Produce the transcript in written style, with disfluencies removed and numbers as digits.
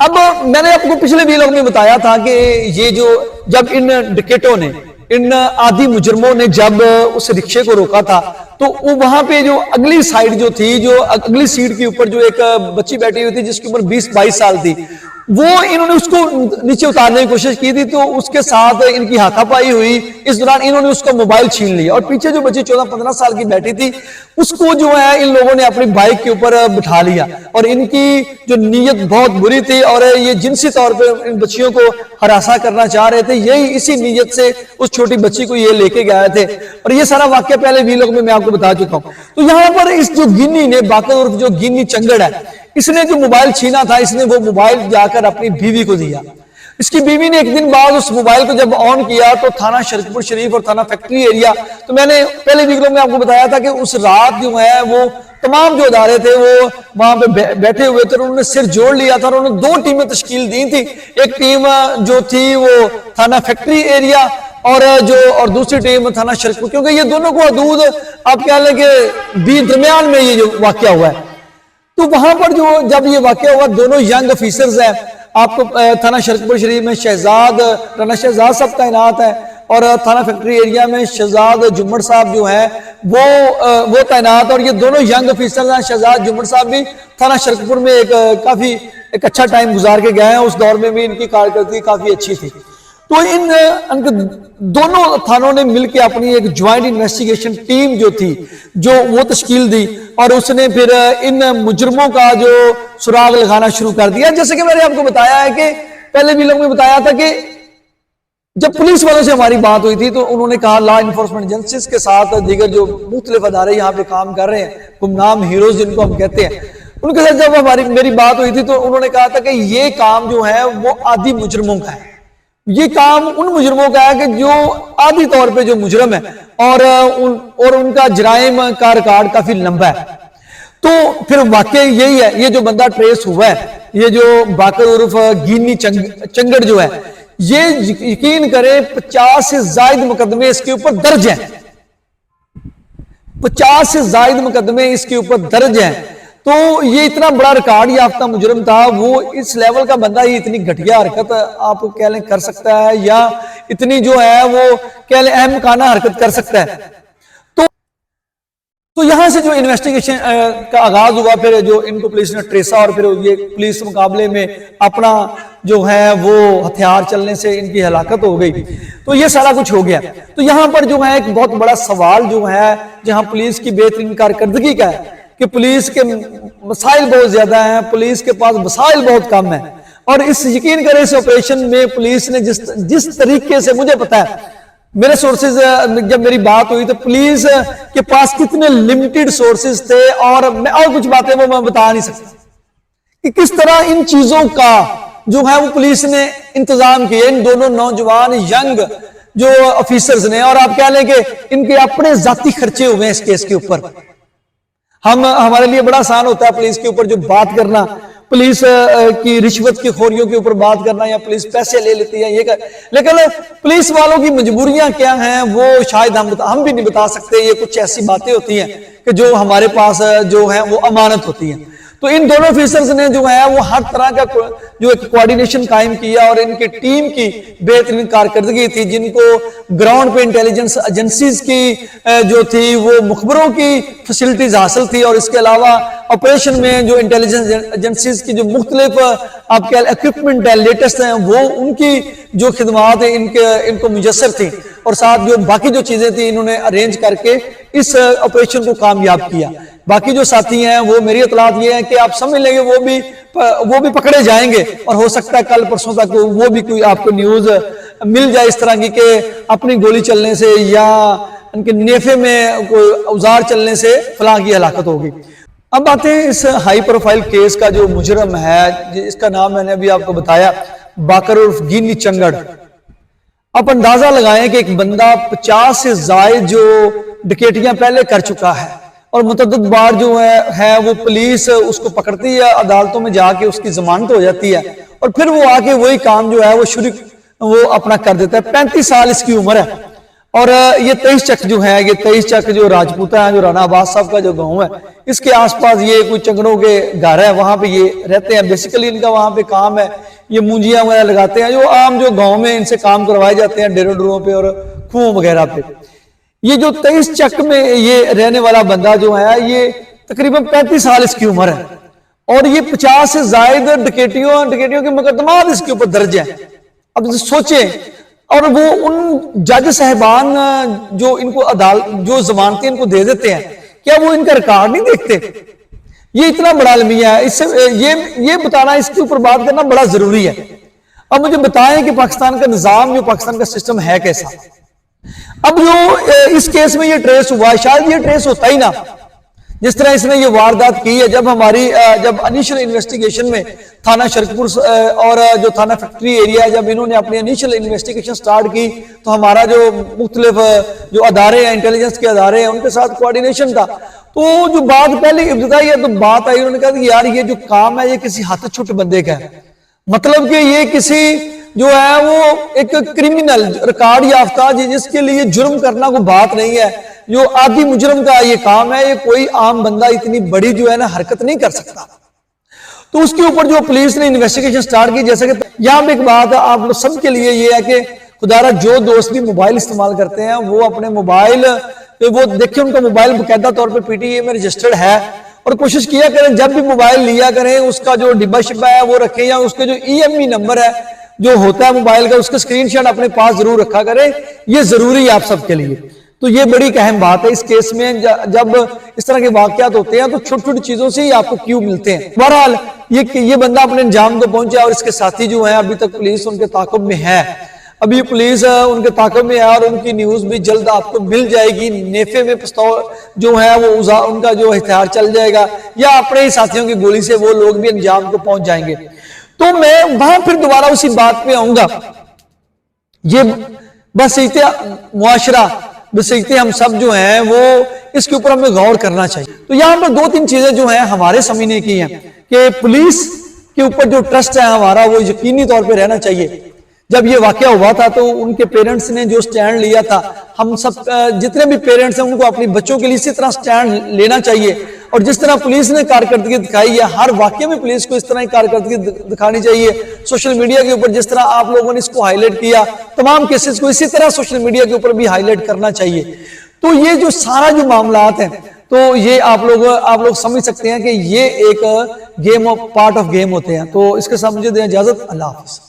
اب میں نے آپ کو پچھلے ویلاگ میں بتایا تھا کہ یہ جو جب ان ڈکیٹوں نے ان عادی مجرموں نے جب اس رکشے کو روکا تھا تو وہاں پہ جو اگلی سائیڈ جو تھی جو اگلی سیٹ کے اوپر جو ایک بچی بیٹھی ہوئی تھی جس کی عمر 20-22 سال تھی وہ انہوں نے اس کو نیچے اتارنے کی کوشش کی تھی تو اس کے ساتھ ان کی ہاتھا پائی ہوئی. اس دوران انہوں نے اس کا موبائل چھین لیا اور پیچھے جو بچی 14-15 سال کی بیٹھی تھی اس کو جو ہے ان لوگوں نے اپنی بائک کے اوپر بٹھا لیا اور ان کی جو نیت بہت بری تھی اور یہ جنسی طور پہ ان بچیوں کو ہراساں کرنا چاہ رہے تھے. یہی اسی نیت سے اس چھوٹی بچی کو یہ لے کے گئے تھے اور یہ سارا واقعہ پہلے ویلاگ میں آپ کو بتا چکا ہوں. تو یہاں پر اس جو گینی نے باقر عرف جو گینی چنگڑ ہے اس نے جو موبائل چھینا تھا اس نے وہ موبائل جا کر اپنی بیوی کو دیا. اس کی بیوی نے ایک دن بعد اس موبائل کو جب آن کیا تو تھانہ شرکپور شریف اور تھانہ فیکٹری ایریا تو میں نے پہلے ویڈیو میں آپ کو بتایا تھا کہ اس رات جو ہے وہ تمام جو ادارے تھے وہ وہاں پہ بیٹھے ہوئے تھے اور انہوں نے سر جوڑ لیا تھا اور انہوں نے 2 ٹیمیں تشکیل دی تھی. ایک ٹیم جو تھی وہ تھانہ فیکٹری ایریا اور دوسری ٹیم تھانہ شرکپور کیونکہ یہ دونوں کو حدود آپ کہہ لیں کہ درمیان میں یہ جو واقعہ ہوا ہے. تو وہاں پر جو جب یہ واقعہ ہوا دونوں ینگ آفیسرز ہیں آپ کو تھانہ شرکپور شریف میں رانا شہزاد صاحب تعینات ہے اور تھانہ فیکٹری ایریا میں شہزاد جمڑ صاحب جو ہے وہ تعینات اور یہ دونوں ینگ آفیسرز ہیں. شہزاد جمڑ صاحب بھی تھانہ شرکپور میں کافی ایک اچھا ٹائم گزار کے گئے ہیں. اس دور میں بھی ان کی کارکردگی کافی اچھی تھی. تو ان دونوں تھانوں نے مل کے اپنی ایک جوائنٹ انویسٹیگیشن ٹیم جو تھی جو وہ تشکیل دی اور اس نے پھر ان مجرموں کا جو سراغ لگانا شروع کر دیا. جیسے کہ میں نے آپ کو بتایا ہے کہ پہلے ویلاگ میں بتایا تھا کہ جب پولیس والوں سے ہماری بات ہوئی تھی تو انہوں نے کہا لا انفورسمنٹ ایجنسیز کے ساتھ دیگر جو مختلف ادارے یہاں پہ کام کر رہے ہیں گمنام ہیروز جن کو ہم کہتے ہیں ان کے ساتھ جب میری بات ہوئی تھی تو انہوں نے کہا تھا کہ یہ کام جو ہے وہ عادی مجرموں کا ہے. یہ کام ان مجرموں کا ہے کہ جو عادی طور پہ جو مجرم ہے اور ان کا جرائم کا ریکارڈ کافی لمبا ہے. تو پھر واقعی یہی ہے یہ جو بندہ ٹریس ہوا ہے یہ جو باقر عرف گینی چنگڑ جو ہے یہ یقین کریں 50 سے زائد مقدمے اس کے اوپر درج ہیں. 50 سے زائد مقدمے اس کے اوپر درج ہیں. تو یہ اتنا بڑا ریکارڈ یافتہ مجرم تھا وہ اس لیول کا بندہ ہی اتنی گھٹیا حرکت آپ کہہ لیں کر سکتا ہے یا اتنی جو ہے وہ کہہ لیں اہم کانہ حرکت کر سکتا ہے. تو یہاں سے جو انویسٹیگیشن کا آغاز ہوا پھر جو ان کو پولیس نے ٹریسا اور پھر یہ پولیس مقابلے میں اپنا جو ہے وہ ہتھیار چلنے سے ان کی ہلاکت ہو گئی. تو یہ سارا کچھ ہو گیا. تو یہاں پر جو ہے ایک بہت بڑا سوال جو ہے جہاں پولیس کی بہترین کارکردگی کا ہے کہ پولیس کے مسائل بہت زیادہ ہیں پولیس کے پاس وسائل بہت کم ہیں اور اس یقین کریں اس آپریشن میں پولیس نے جس طریقے سے مجھے پتا ہے میرے سورسز جب میری بات ہوئی تو پولیس کے پاس کتنے لمیٹڈ سورسز تھے اور میں اور کچھ باتیں وہ میں بتا نہیں سکتا کہ کس طرح ان چیزوں کا جو ہے وہ پولیس نے انتظام کیا ان دونوں نوجوان ینگ جو آفیسرز نے. اور آپ کہہ لیں کہ ان کے اپنے ذاتی خرچے ہوئے ہیں اس کیس کے اوپر. ہمارے لیے بڑا آسان ہوتا ہے پولیس کے اوپر جو بات کرنا پولیس کی رشوت کی خوریوں کے اوپر بات کرنا یا پولیس پیسے لے لیتی ہے یہ لیکن پولیس والوں کی مجبوریاں کیا ہیں وہ شاید ہم بھی نہیں بتا سکتے. یہ کچھ ایسی باتیں ہوتی ہیں کہ جو ہمارے پاس جو ہے وہ امانت ہوتی ہیں. تو ان دونوں آفیسرز نے جو ہے وہ ہر طرح کا جو ایک کوارڈینیشن قائم کیا اور ان کی ٹیم کی بہترین کارکردگی تھی جن کو گراؤنڈ پہ انٹیلیجنس ایجنسیز کی جو تھی وہ مخبروں کی فیسلٹیز حاصل تھی اور اس کے علاوہ آپریشن میں جو انٹیلیجنس ایجنسیز کی جو مختلف آپ کے ایکوپمنٹ ہے لیٹسٹ ہیں وہ ان کی جو خدمات ہیں ان کو میسر تھی اور ساتھ جو باقی جو چیزیں تھیں انہوں نے ارینج کر کے اس آپریشن کو کامیاب کیا. باقی جو ساتھی ہیں وہ میری اطلاعات یہ ہیں کہ آپ سمجھ لیں گے وہ بھی پکڑے جائیں گے اور ہو سکتا ہے کل پرسوں تک وہ بھی کوئی آپ کو نیوز مل جائے اس طرح کی کہ اپنی گولی چلنے سے یا ان کے نیفے میں کوئی اوزار چلنے سے فلاں کی ہلاکت ہوگی. اب باتیں اس ہائی پروفائل کیس کا جو مجرم ہے اس کا نام میں نے ابھی آپ کو بتایا باقر عرف گینی چنگڑ. آپ اندازہ لگائیں کہ ایک بندہ 50 سے زائد جو ڈکیٹیاں پہلے کر چکا ہے اور متعدد بار جو ہے وہ پولیس اس کو پکڑتی ہے عدالتوں میں جا کے اس کی ضمانت ہو جاتی ہے اور پھر وہ آ کے وہی کام جو ہے وہ اپنا کر دیتا ہے. 35 سال اس کی عمر ہے اور یہ 23 چک جو ہے، یہ 23 چک جو راجپوتا ہے، جو رانا عباس صاحب کا جو گاؤں ہے، اس کے آس پاس یہ کوئی چنگڑوں کے گھر ہے، وہاں پہ یہ رہتے ہیں. بیسیکلی ان کا وہاں پہ کام ہے، یہ مونجیاں وغیرہ لگاتے ہیں، جو عام جو گاؤں میں ان سے کام کروائے جاتے ہیں ڈیروں ڈوروں پہ اور کنووں وغیرہ پہ. یہ جو 23 چک میں یہ رہنے والا بندہ جو ہے، یہ تقریباً 35 سال اس کی عمر ہے، اور یہ 50 سے زائد ڈکیٹیوں کے مقدمات اس کے اوپر درج ہیں. اب سوچیں، اور وہ ان جج صاحبان جو ان کو جو ضمانتیں ان کو دے دیتے ہیں، کیا وہ ان کا ریکارڈ نہیں دیکھتے؟ یہ اتنا بڑا المیہ ہے، اس سے یہ بتانا، اس کے اوپر بات کرنا بڑا ضروری ہے. اب مجھے بتائیں کہ پاکستان کا نظام، جو پاکستان کا سسٹم ہے کیسا؟ اب جو اس کیس میں یہ ٹریس ہوا ہے، شاید یہ ٹریس ہوتا ہی نہ، جس طرح اس نے یہ واردات کی ہے. جب انیشل انویسٹیگیشن میں تھانہ شرکپور اور جو تھانہ فیکٹری ایریا، جب انہوں نے اپنی انیشل انویسٹیگیشن سٹارٹ کی، تو ہمارا جو مختلف جو ادارے ہیں، انٹیلیجنس کے ادارے ہیں، ان کے ساتھ کوارڈینیشن تھا. تو جو بات پہلے ابتدائی ہے، تو بات آئی، انہوں نے کہا کہ یار یہ جو کام ہے، یہ کسی ہاتھ چھٹ بندے کا ہے. مطلب کہ یہ کسی جو ہے وہ ایک کرمینل ریکارڈ یافتہ، جس کے لیے جرم کرنا کوئی بات نہیں ہے، جو عادی مجرم کا یہ کام ہے، یہ کوئی عام بندہ اتنی بڑی جو ہے نا حرکت نہیں کر سکتا. تو اس کے اوپر جو پولیس نے انویسٹیگیشن سٹارٹ کی، جیسے کہ یہاں پہ ایک بات آپ لوگ سب کے لیے یہ ہے کہ خدا را جو دوست بھی موبائل استعمال کرتے ہیں، وہ اپنے موبائل وہ دیکھیں، ان کا موبائل باقاعدہ طور پہ پی ٹی اے میں رجسٹرڈ ہے، اور کوشش کیا کریں جب بھی موبائل لیا کریں اس کا جو ڈبہ شبہ ہے وہ رکھیں، یا اس کے جو EME نمبر ہے جو ہوتا ہے موبائل کا، اس کا اسکرین شاٹ اپنے پاس ضرور رکھا کریں. یہ ضروری ہے آپ سب کے لیے. تو یہ بڑی اہم بات ہے اس کیس میں. جب اس طرح کے واقعات ہوتے ہیں تو چھوٹی چھوٹی چیزوں سے ہی آپ کو کیوں ملتے ہیں. بہرحال یہ بندہ اپنے انجام کو پہنچا، اور اس کے ساتھی جو ہیں ابھی تک پولیس ان کے تعاقب میں ہے. ابھی پولیس ان کے تعاقب میں ہے، اور ان کی نیوز بھی جلد آپ کو مل جائے گی. نیفے میں پستول جو ہے وہ ان کا جو ہتھیار چل جائے گا، یا اپنے ہی ساتھیوں کی گولی سے وہ لوگ بھی انجام کو پہنچ جائیں گے. تو میں وہاں پھر دوبارہ اسی بات پہ آؤں گا. یہ بصیرت معاشرہ، بصیرت ہم سب جو ہیں، وہ اس کے اوپر ہمیں غور کرنا چاہیے. تو یہاں پر 2-3 چیزیں جو ہیں ہمارے سمجھنے کی ہیں کہ پولیس کے اوپر جو ٹرسٹ ہے ہمارا، وہ یقینی طور پہ رہنا چاہیے. جب یہ واقعہ ہوا تھا تو ان کے پیرنٹس نے جو سٹینڈ لیا تھا، ہم سب جتنے بھی پیرنٹس ہیں ان کو اپنی بچوں کے لیے اسی طرح سٹینڈ لینا چاہیے. اور جس طرح پولیس نے کارکردگی دکھائی ہے، ہر واقعے میں پولیس کو اس طرح ہی کارکردگی دکھانی چاہیے. سوشل میڈیا کے اوپر جس طرح آپ لوگوں نے اس کو ہائی لائٹ کیا، تمام کیسز کو اسی طرح سوشل میڈیا کے اوپر بھی ہائی لائٹ کرنا چاہیے. تو یہ جو سارا جو معاملات ہیں، تو یہ آپ لوگ سمجھ سکتے ہیں کہ یہ ایک گیم پارٹ آف گیم ہوتے ہیں. تو اس کے ساتھ مجھے دیں اجازت. اللہ حافظ.